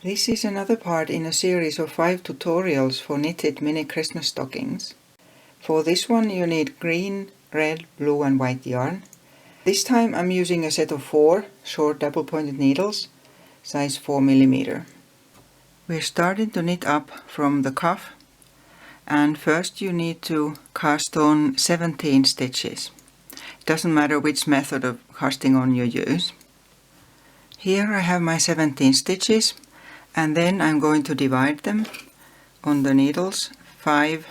This is another part in a series of 5 tutorials for knitted mini Christmas stockings. For this one you need green, red, blue and white yarn. This time I'm using a set of 4 short double-pointed needles, size 4mm. We're starting to knit up from the cuff, and first you need to cast on 17 stitches. It doesn't matter which method of casting on you use. Here I have my 17 stitches, and then I'm going to divide them on the needles, 5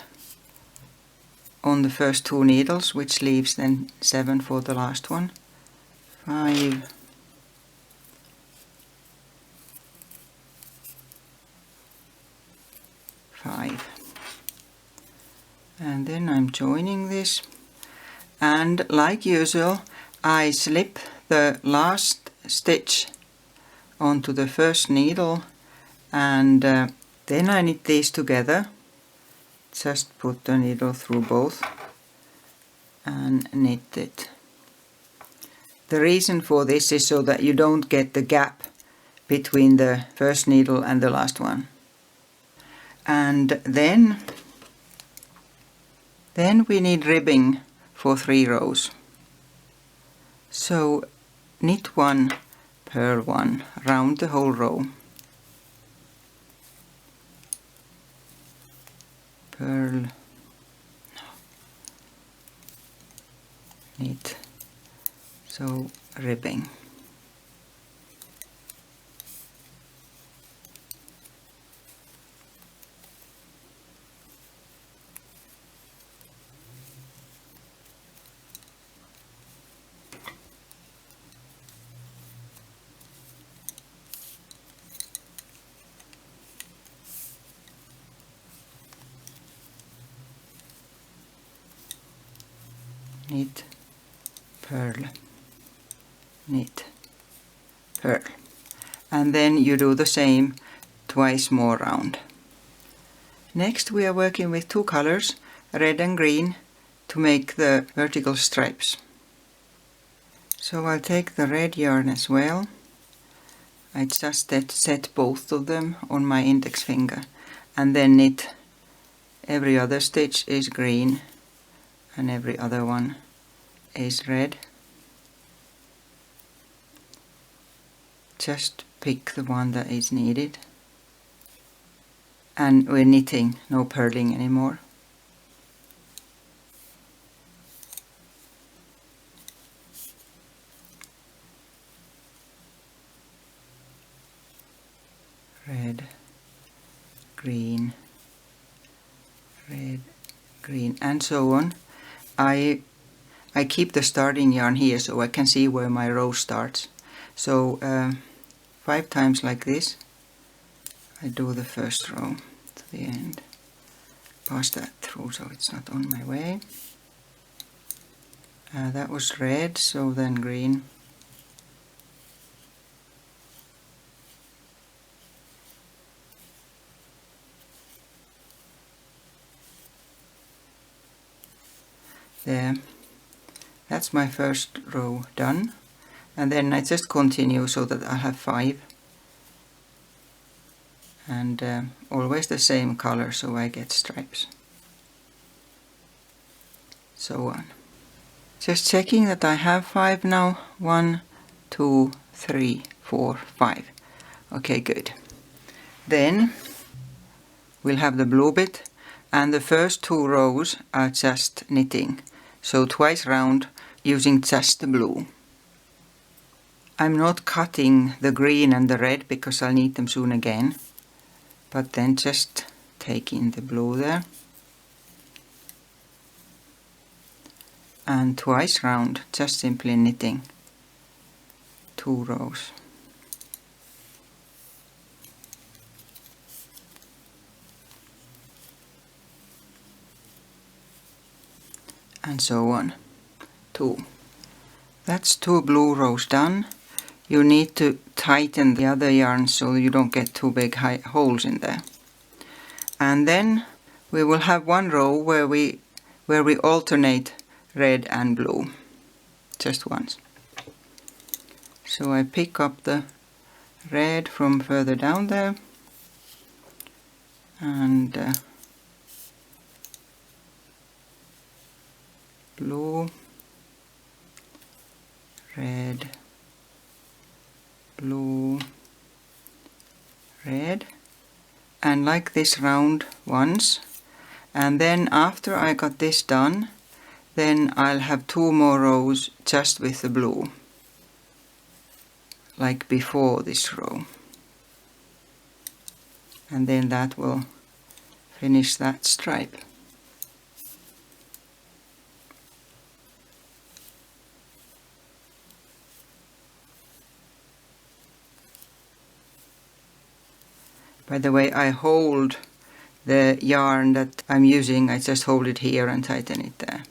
on the first 2 needles, which leaves then 7 for the last one. 5, 5, and then I'm joining this, and like usual I slip the last stitch onto the first needle, and then I knit these together. Just put the needle through both and knit it. The reason for this is so that you don't get the gap between the first needle and the last one. And then we need ribbing for 3 rows. So knit 1, purl 1, round the whole row. Purl, knit, so ribbing. Knit, purl, knit, purl, and then you do the same twice more round. Next we are working with 2 colors, red and green, to make the vertical stripes. So I'll take the red yarn as well. I just set both of them on my index finger, and then knit. Every other stitch is green and every other one is red. Just pick the one that is needed, and we're knitting, no purling anymore. Red, green, red, green, and so on. I keep the starting yarn here so I can see where my row starts. So 5 times like this, I do the first row to the end. Pass that through so it's not on my way. That was red, so then green. There. That's my first row done, and then I just continue so that I have 5, and always the same color so I get stripes. So on. Just checking that I have 5 now. 1, 2, 3, 4, 5. Okay, good. Then we'll have the blue bit, and the first 2 rows are just knitting, so twice round using just the blue. I'm not cutting the green and the red because I'll need them soon again, but then just take in the blue there, and twice round just simply knitting 2 rows. And so on. 2. That's 2 blue rows done. You need to tighten the other yarn so you don't get too big holes in there. And then we will have 1 row where we alternate red and blue, just once. So I pick up the red from further down there, and blue, red, blue, red, and like this round once. And then after I got this done, then I'll have 2 more rows just with the blue, like before this row, and then that will finish that stripe. By the way, I hold the yarn that I'm using, I just hold it here and tighten it there.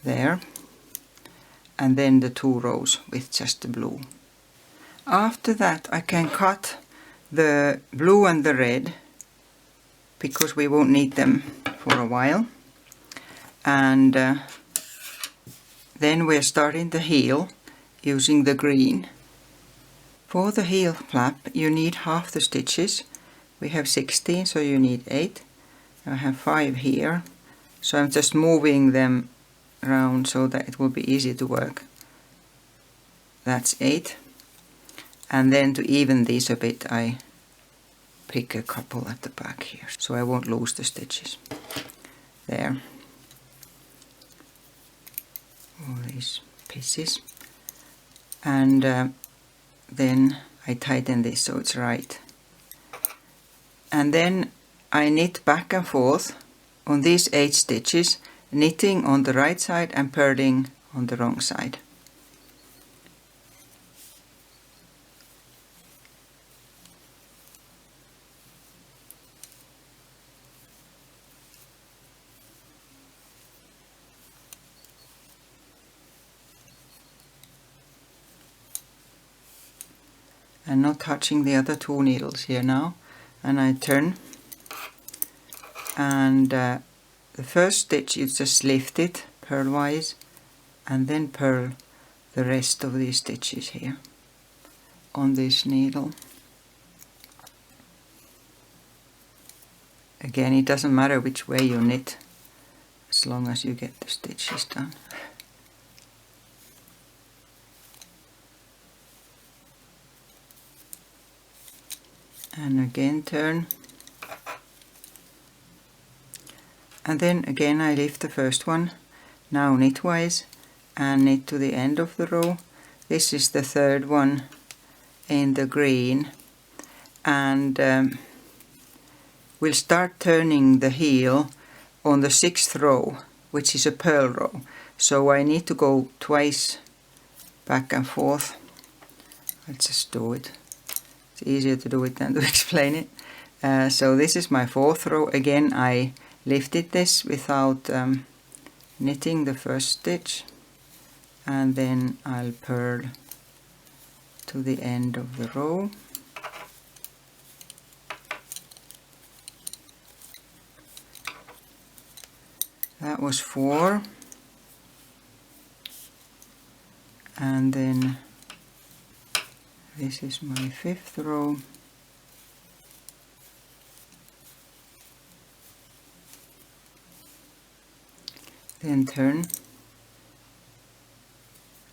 There. And then the 2 rows with just the blue. After that I can cut the blue and the red, because we won't need them for a while. And then we're starting the heel using the green. For the heel flap you need half the stitches. We have 16, so you need 8. I have 5 here, so I'm just moving them around so that it will be easy to work. That's 8. And then to even these a bit I pick a couple at the back here, so I won't lose the stitches. There. All these pieces. And then I tighten this so it's right. And then I knit back and forth on these 8 stitches, knitting on the right side and purling on the wrong side. And not touching the other 2 needles here now, and I turn, and the first stitch you just lift it purlwise and then purl the rest of these stitches here on this needle. Again, it doesn't matter which way you knit as long as you get the stitches done. And again turn, and then again I lift the first one, now knitwise, and knit to the end of the row. This is the 3rd one in the green, and we'll start turning the heel on the 6th row, which is a purl row, so I need to go twice back and forth. I'll just do it. It's easier to do it than to explain it. So this is my 4th row. Again I lifted this without knitting the first stitch, and then I'll purl to the end of the row. That was 4, and then this is my 5th row. Then turn,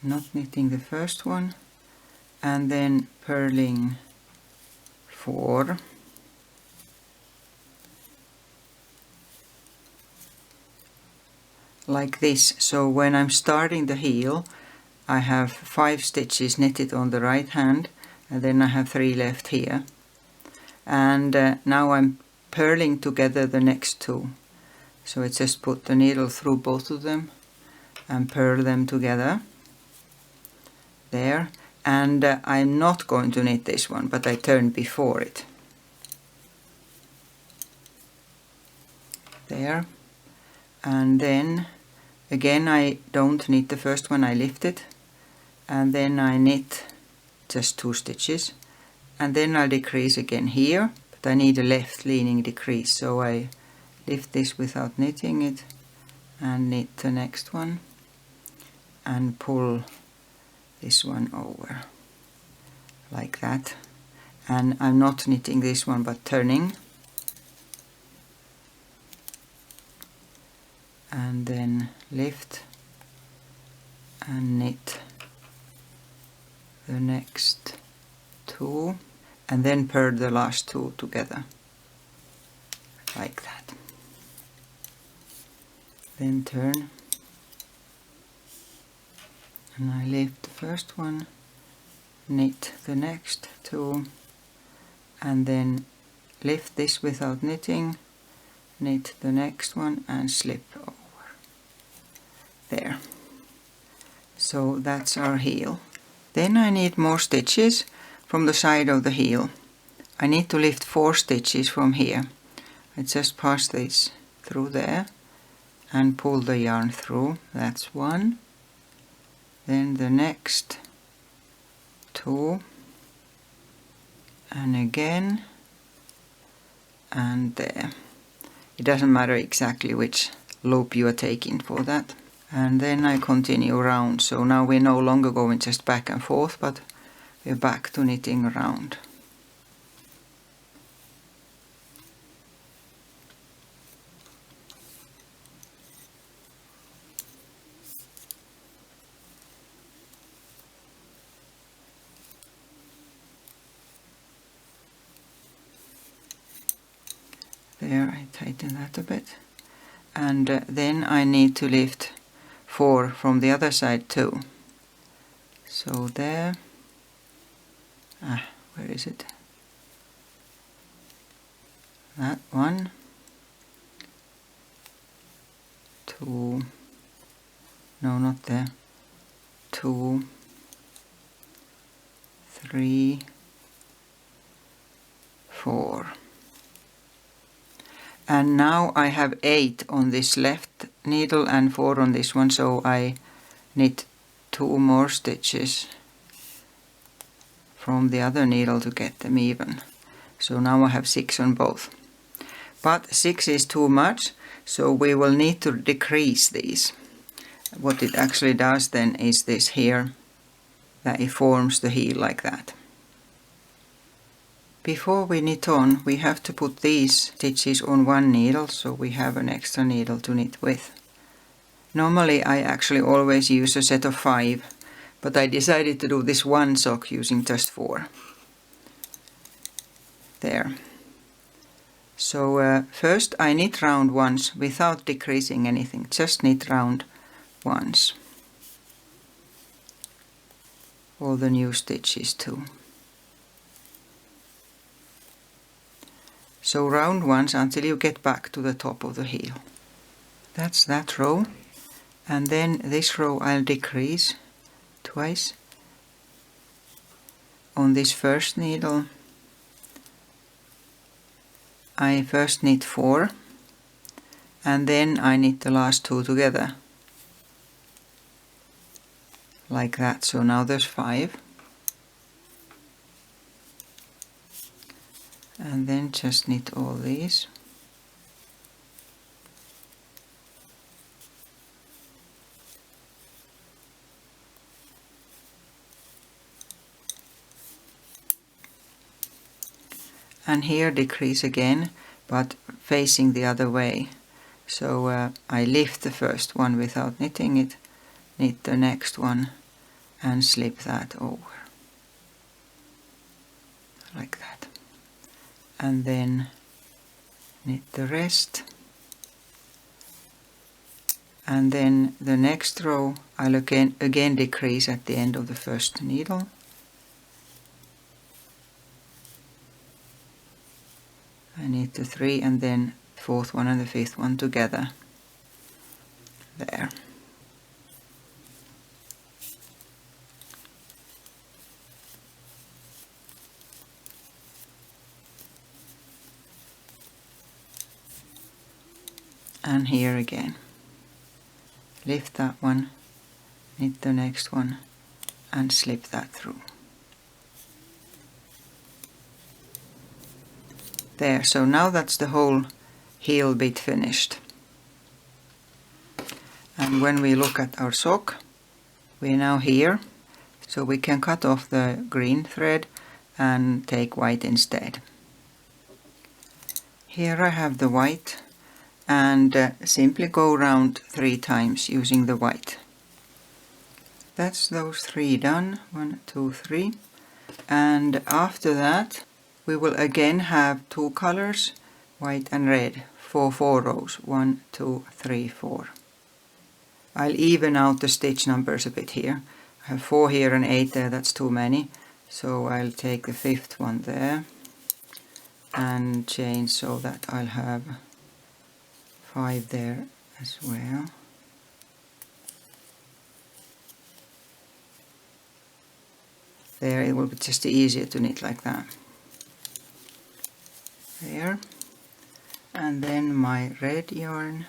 not knitting the first one, and then purling 4. Like this. So when I'm starting the heel I have 5 stitches knitted on the right hand, and then I have 3 left here, and now I'm purling together the next 2. So I just put the needle through both of them and purl them together there, and I'm not going to knit this one, but I turn before it there, and then again I don't knit the first one, I lift it, and then I knit just 2 stitches, and then I'll decrease again here, but I need a left leaning decrease, so I lift this without knitting it and knit the next one, and pull this one over like that. And I'm not knitting this one but turning, and then lift and knit the next two, and then purl the last two together like that. Then turn, and I lift the first one, knit the next two, and then lift this without knitting, knit the next one and slip over. There. So that's our heel. Then I need more stitches from the side of the heel. I need to lift 4 stitches from here. I just pass this through there and pull the yarn through. That's 1. Then the next 2, and again, and there. It doesn't matter exactly which loop you are taking for that. And then I continue round, so now we're no longer going just back and forth, but we're back to knitting around. There, I tighten that a bit. And then I need to lift 4 from the other side too. So there, where is it? That 1, 2, no, not there, 2, 3, 4. And now I have 8 on this left needle and 4 on this one, so I knit 2 more stitches from the other needle to get them even. So now I have 6 on both. But 6 is too much, so we will need to decrease these. What it actually does then is this here, that it forms the heel like that. Before we knit on, we have to put these stitches on one needle, so we have an extra needle to knit with. Normally I actually always use a set of 5, but I decided to do this one sock using just 4. There. So first I knit round once without decreasing anything, just knit round once. All the new stitches too. So round once until you get back to the top of the heel. That's that row. And then this row I'll decrease twice. On this first needle I first knit 4 and then I knit the last 2 together. Like that. So now there's 5. And then just knit all these. And here decrease again, but facing the other way. So I lift the first one without knitting it, knit the next one and slip that over. Like that. And then knit the rest, and then the next row I'll again decrease at the end of the first needle, I knit the 3 and then the 4th one and the 5th one together. There. And here again, lift that one, knit the next one and slip that through. There, so now that's the whole heel bit finished. And when we look at our sock, We're now here, so we can cut off the green thread and take white instead. Here I have the white, and simply go around 3 times using the white. That's those 3 done, 1, 2, 3. And after that we will again have 2 colors, white and red, for 4 rows, 1, 2, 3, 4. I'll even out the stitch numbers a bit here. I have 4 here and 8 there, that's too many, so I'll take the 5th one there and change so that I'll have 5 there as well. There, it will be just easier to knit like that. There. And then my red yarn.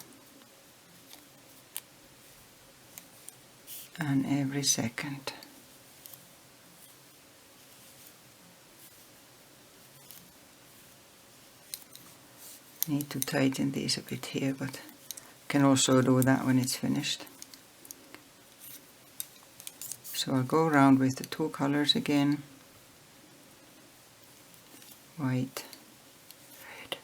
And every second. Need to tighten these a bit here, but can also do that when it's finished. So I'll go around with the 2 colors again, white, red.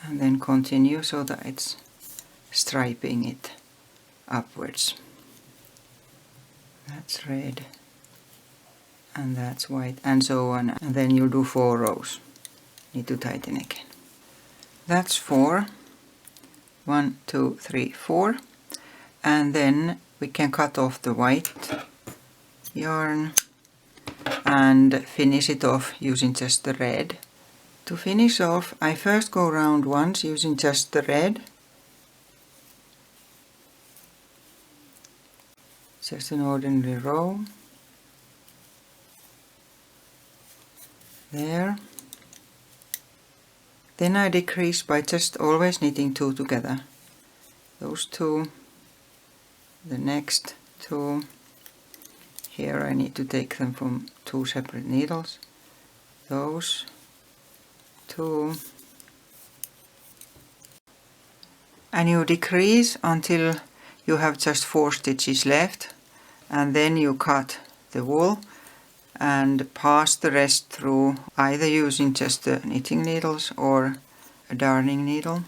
And then continue so that it's striping it upwards. That's red, and that's white, and so on, and then you'll do 4 rows. Need to tighten again. That's 4. 1, 2, 3, 4. And then we can cut off the white yarn and finish it off using just the red. To finish off, I first go around once using just the red. Just an ordinary row. There. Then I decrease by just always knitting 2 together. Those 2, the next 2. Here I need to take them from 2 separate needles. Those 2, and you decrease until you have just 4 stitches left, and then you cut the wool and pass the rest through, either using just the knitting needles or a darning needle.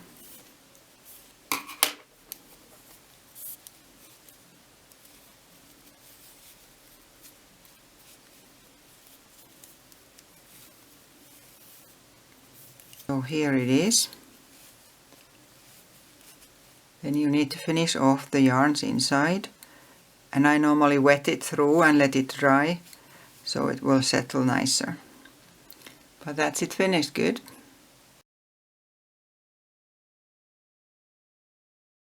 So here it is. Then you need to finish off the yarns inside, and I normally wet it through and let it dry so it will settle nicer. But that's it finished. Good.